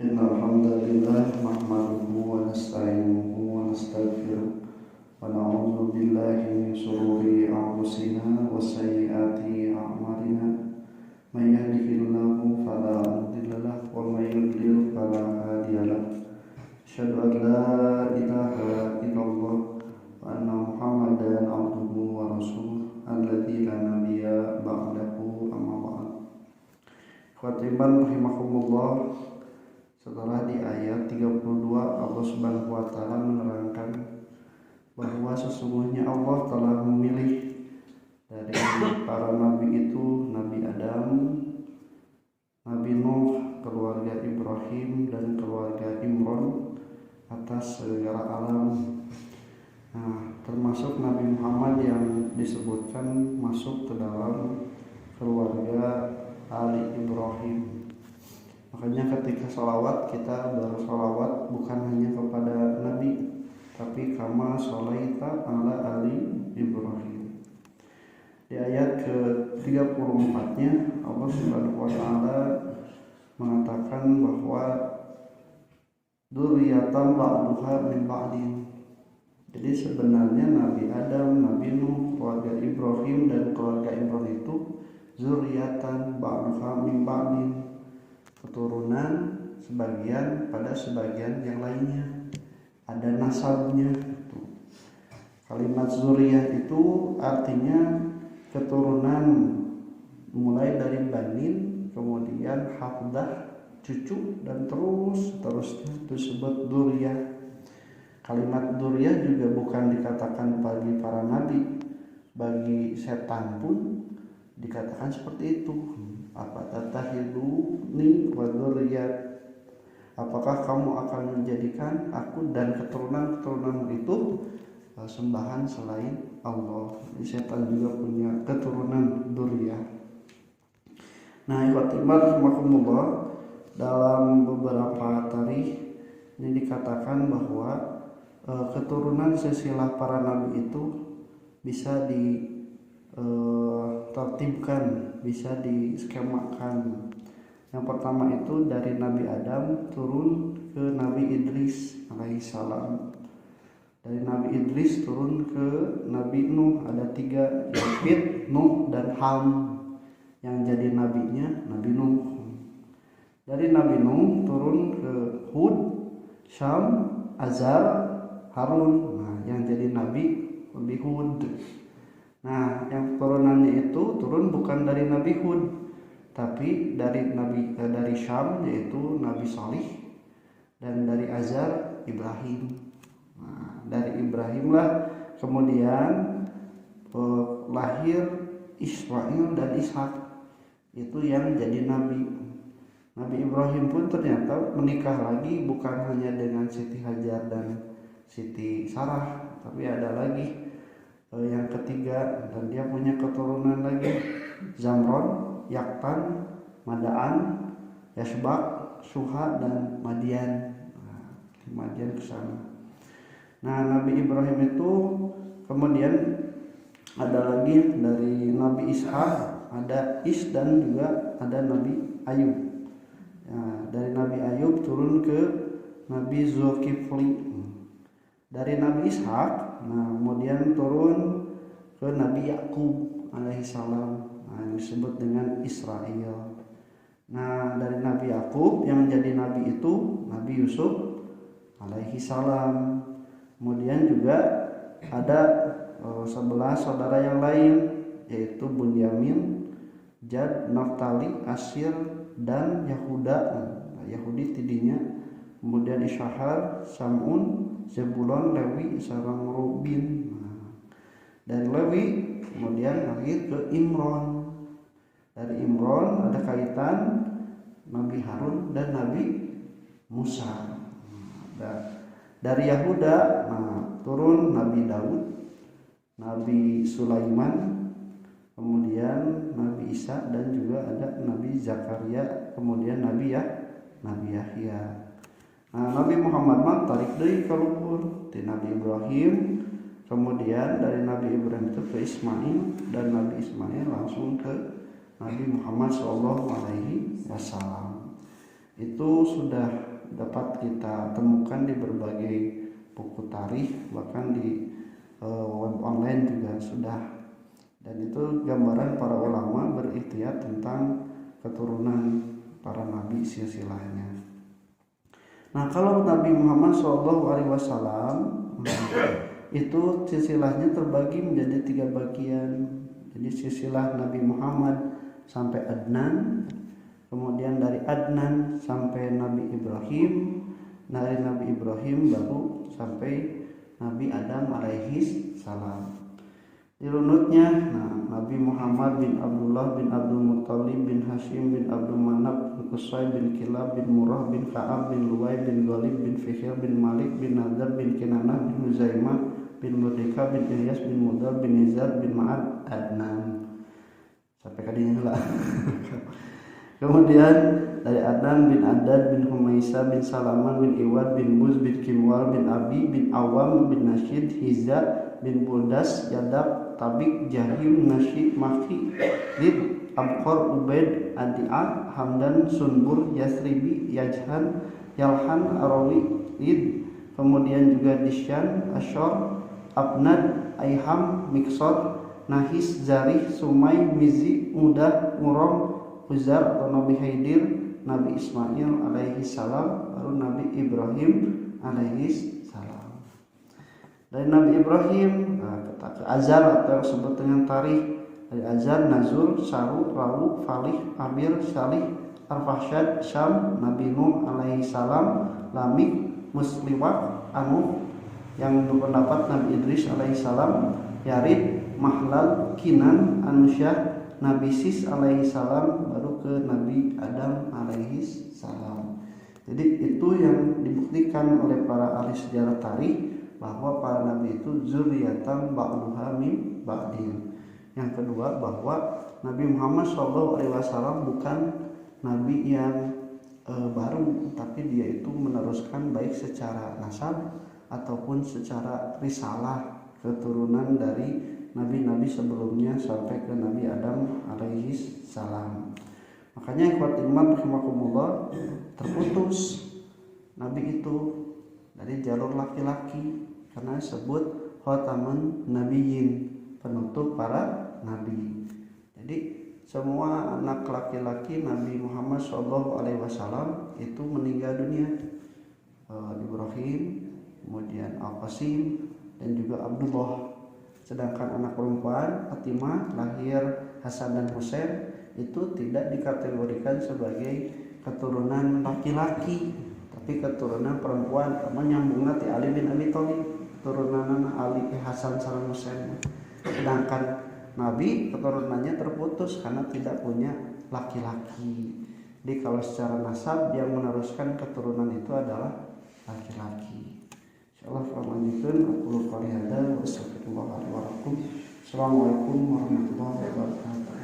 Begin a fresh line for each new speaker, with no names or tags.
إن الحمد لله نحمده ونستعينه ونستغفره ونعوذ بالله من شرور أنفسنا وسيئات أعمالنا من يهده الله فلا مضل له ومن يضلل فلا هادي له أشهد أن لا إله إلا الله وأن محمدا عبده ورسوله الذي لا نبي بعده أما بعد. Khatiban rahimakumullah. Setelah di ayat 32 Allah Subhanahu wa taala menerangkan bahwa sesungguhnya Allah telah memilih dari para nabi itu Nabi Adam, Nabi Nuh, keluarga Ibrahim dan keluarga Imran atas segala alam. Nah, termasuk Nabi Muhammad yang disebutkan masuk ke dalam keluarga Ali Ibrahim. Makanya ketika sholawat kita bersolawat bukan hanya kepada Nabi, tapi kama sholaita ala ali Ibrahim. Di ayat ke-34-nya Allah Subhanahu wa taala mengatakan bahwa dzurriyyatan ba'duha min ba'din. Jadi sebenarnya Nabi Adam, Nabi Nuh, keluarga Ibrahim dan keluarga Imran itu dzurriyyatan ba'duha min ba'din, keturunan sebagian pada sebagian yang lainnya, ada nasabnya. Kalimat zuriyah itu artinya keturunan, mulai dari banin, kemudian hafdah, cucu, dan terusnya disebut zuriyah. Kalimat zuriyah juga bukan dikatakan bagi para nabi, bagi setan pun dikatakan seperti itu. Apa tatahiduni wa dzurriyyat, apakah kamu akan menjadikan aku dan keturunan-keturunanmu itu sembahan selain Allah? Jadi setan juga punya keturunan dzurriyyah. Nah, ikhwatibar rahimakumullah, dalam beberapa tarikh ini dikatakan bahwa keturunan silsilah para nabi itu bisa tertibkan, bisa diskemakan. Yang pertama itu dari Nabi Adam turun ke Nabi Idris alaihissalam. Dari Nabi Idris turun ke Nabi Nuh, ada 3, Yafid, Nuh, dan Ham. Yang jadi nabinya Nabi Nuh. Dari Nabi Nuh turun ke Hud, Syam, Azar, Harun. Nah, yang jadi nabi Nabi Hud. Nah, yang turunannya itu turun bukan dari Nabi Hud, tapi dari Syam, yaitu Nabi Salih, dan dari Azar Ibrahim. Nah, dari Ibrahimlah kemudian lahir Ismail dan Ishak, itu yang jadi nabi. Nabi Ibrahim pun ternyata menikah lagi, bukan hanya dengan Siti Hajar dan Siti Sarah, tapi ada lagi yang ketiga, dan dia punya keturunan lagi, Zamron, Yaktan, Madaan, Yasbak, Suha, dan Madian. Nah, Madian ke sana. Nah, Nabi Ibrahim itu kemudian ada lagi dari Nabi Ishak, ada Is, dan juga ada Nabi Ayub. Nah, dari Nabi Ayub turun ke Nabi Zulkifli. Dari Nabi Ishak, nah kemudian turun ke Nabi Yakub alaihissalam, nah, yang disebut dengan Israel. Nah, dari Nabi Yakub yang menjadi nabi itu Nabi Yusuf alaihissalam. Kemudian juga ada 11 saudara yang lain, yaitu Bunyamin, Jad, Naftali, Asyir, dan Yahuda. Nah, Yahudi tidinya. Kemudian Isyahar, Sam'un, Zebulon, Lewi, sareng Rubin. Nah, dari Lewi kemudian lahir ke Imron. Dari Imron ada kaitan Nabi Harun dan Nabi Musa. Nah, dari Yahuda turun Nabi Daud, Nabi Sulaiman, kemudian Nabi Isa, dan juga ada Nabi Zakaria, kemudian Nabi Yahya. Nah, Nabi Muhammad tarik deui ka luhur ti Nabi Ibrahim, kemudian dari Nabi Ibrahim itu ke Ismail, dan Nabi Ismail langsung ke Nabi Muhammad SAW. itu sudah dapat kita temukan di berbagai buku tarikh, bahkan di web online juga sudah. Dan itu gambaran para ulama berikhtiar tentang keturunan para nabi silsilahnya. Nah, kalau Nabi Muhammad SAW itu silsilahnya terbagi menjadi 3 bagian. Jadi silsilah Nabi Muhammad sampai Adnan, kemudian dari Adnan sampai Nabi Ibrahim, dari Nabi Ibrahim baru sampai Nabi Adam alaihi salam. Dirunutnya, Nabi Muhammad bin Abdullah bin Abdul Muttalib bin Hashim bin Abdul Manaf bin Qusay bin Kilab bin Murrah bin Ka'ab bin Luwai bin Ghalib bin Fihyar bin Malik bin Nadar bin Kinanah bin Huzaimah bin Murdika bin Ilyas bin Mudar bin Nizar bin Ma'ad Adnan sampai kadinya lah. Kemudian dari Adnan bin Adad bin Humaisa bin Salaman bin Iwad bin Buz bin Kimwal bin Abi bin Awam bin Nasyid Hiza bin Buldas Yadab Tabik Jahim Nasyid Maki Lid Abqar Ubaid Adi'ah Hamdan Sunbur Yasribi Yajhan Yalhan Arawi Lid, kemudian juga Disyan Ashor Abnad Aiham Miksor Nahis Zarih Sumai Mizi Mudah Murom Uzar atau Nabi Haidir, Nabi Ismail alaihi salam, baru Nabi Ibrahim alaihi salam. Dari Nabi Ibrahim kita ke Azar atau yang disebut dengan tarikh. Dari Azar, Nazur, Saru, Rawu, Falih, Amir, Salih, Arfahsyad, Syam, Nabi Nuh alaihi salam, Lamik, Musliwah, Anu, yang berpendapat Nabi Idris alaihi salam, Yarid, Mahlal, Kinan, Anusyah, Nabi Sis alaihi salam, baru ke Nabi Adam alaihi salam. Jadi itu yang dibuktikan oleh para ahli sejarah tarikh bahwa para nabi itu zuriyatan ba'duha min ba'din. Yang kedua, bahwa Nabi Muhammad SAW bukan nabi yang baru, tapi dia itu meneruskan baik secara nasab ataupun secara risalah keturunan dari nabi-nabi sebelumnya sampai ke Nabi Adam alaihi salam. Makanya ikhwat iman rahimakumullah, terputus nabi itu dari jalur laki-laki karena disebut khatamun nabiyyin, penutup para nabi. Jadi semua anak laki-laki Nabi Muhammad SAW itu meninggal dunia. Ibrahim, kemudian Al-Qasim, dan juga Abdullah. Sedangkan anak perempuan Fatimah lahir Hasan dan Husain itu tidak dikategorikan sebagai keturunan laki-laki, tapi keturunan perempuan, menyambungna ti Ali bin Abi Thalib, keturunan Ali Hasan sareng Husain. Sedangkan Nabi keturunannya terputus karena tidak punya laki-laki. Jadi kalau secara nasab yang meneruskan keturunan itu adalah laki-laki. Insyaallah lanjutkeun aku qouli hada wa astagfirullah. Assalamualaikum warahmatullahi wabarakatuh.